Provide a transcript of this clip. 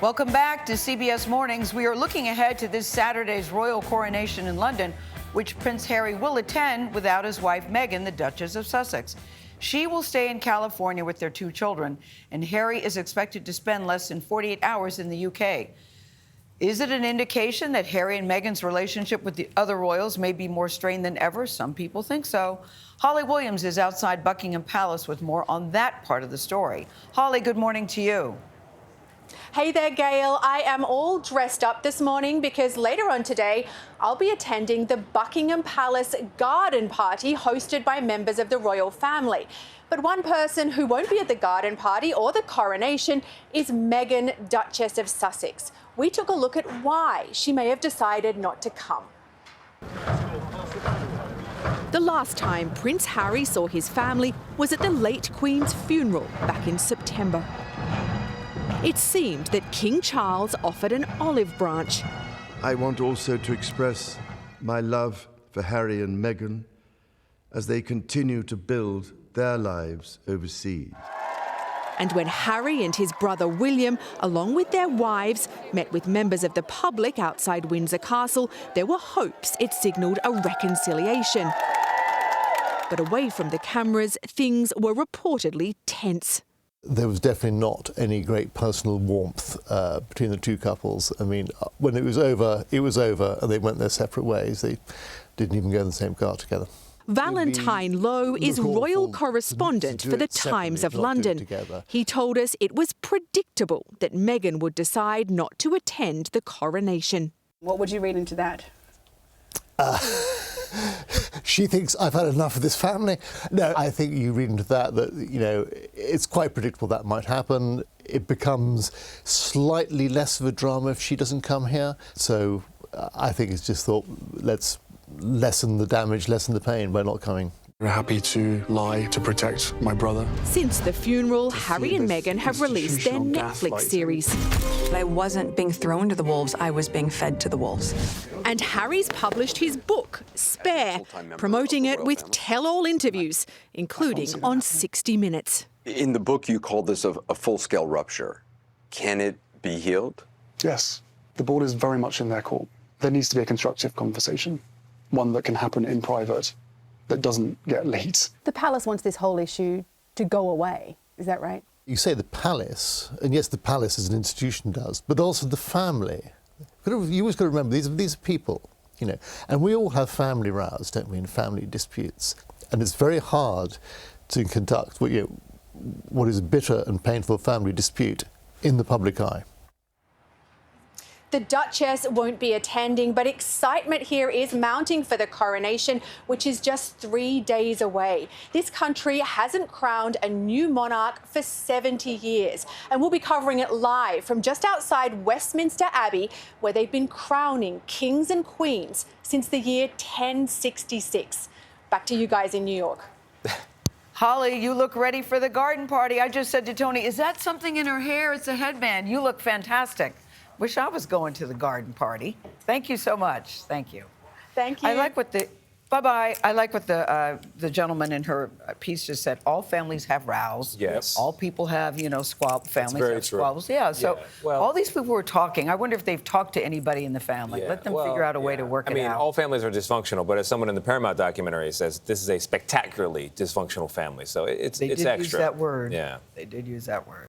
Welcome back to CBS Mornings. We are looking ahead to this Saturday's royal coronation in London, which Prince Harry will attend without his wife Meghan, the Duchess of Sussex. She will stay in California with their two children, and Harry is expected to spend less than 48 hours in the UK. Is it an indication that Harry and Meghan's relationship with the other royals may be more strained than ever? Some people think so. Holly Williams is outside Buckingham Palace with more on that part of the story. Holly, good morning to you. Hey there, Gayle. I am all dressed up this morning because later on today, I'll be attending the Buckingham Palace garden party hosted by members of the royal family. But one person who won't be at the garden party or the coronation is Meghan, Duchess of Sussex. We took a look at why she may have decided not to come. The last time Prince Harry saw his family was at the late Queen's funeral back in September. It seemed that King Charles offered an olive branch. I want also to express my love for Harry and Meghan as they continue to build their lives overseas. And when Harry and his brother William, along with their wives, met with members of the public outside Windsor Castle, there were hopes it signalled a reconciliation. But away from the cameras, things were reportedly tense. There was definitely not any great personal warmth between the two couples. I mean, when it was over, and they went their separate ways. They didn't even go in the same car together. Valentine Lowe is royal correspondent for the Times of London. He told us it was predictable that Meghan would decide not to attend the coronation. What would you read into that? She thinks I've had enough of this family. No, I think you read into that, you know, it's quite predictable that might happen. It becomes slightly less of a drama if she doesn't come here. So I think it's just thought, let's lessen the damage, lessen the pain by not coming. We're happy to lie to protect my brother. Since the funeral, Harry and Meghan have released their Netflix series. I wasn't being thrown to the wolves, I was being fed to the wolves. And Harry's published his book, Spare, promoting it with tell-all interviews, including on 60 Minutes. In the book, you call this a full-scale rupture. Can it be healed? Yes, the ball is very much in their court. There needs to be a constructive conversation, one that can happen in private, that doesn't get leaked. The palace wants this whole issue to go away. Is that right? You say the palace, and yes, the palace as an institution does, but also the family. You always got to remember, these are people, you know, and we all have family rows, don't we, and family disputes. And it's very hard to conduct what is a bitter and painful family dispute in the public eye. The Duchess won't be attending, but excitement here is mounting for the coronation, which is just 3 days away. This country hasn't crowned a new monarch for 70 years, and we'll be covering it live from just outside Westminster Abbey, where they've been crowning kings and queens since the year 1066. Back to you guys in New York. Holly, you look ready for the garden party. I just said to Tony, is that something in her hair? It's a headband. You look fantastic. Wish I was going to the garden party. Thank you so much. Thank you. Thank you. I like what the gentleman in her piece just said. All families have rows. Yes. All people have, families very have true. squabbles. Yeah. So well, all these people were talking. I wonder if they've talked to anybody in the family. Yeah, Let them figure out a way to work it out. I mean, all families are dysfunctional, but as someone in the Paramount documentary says, this is a spectacularly dysfunctional family. So it's they did extra. use that word. Yeah. They did use that word.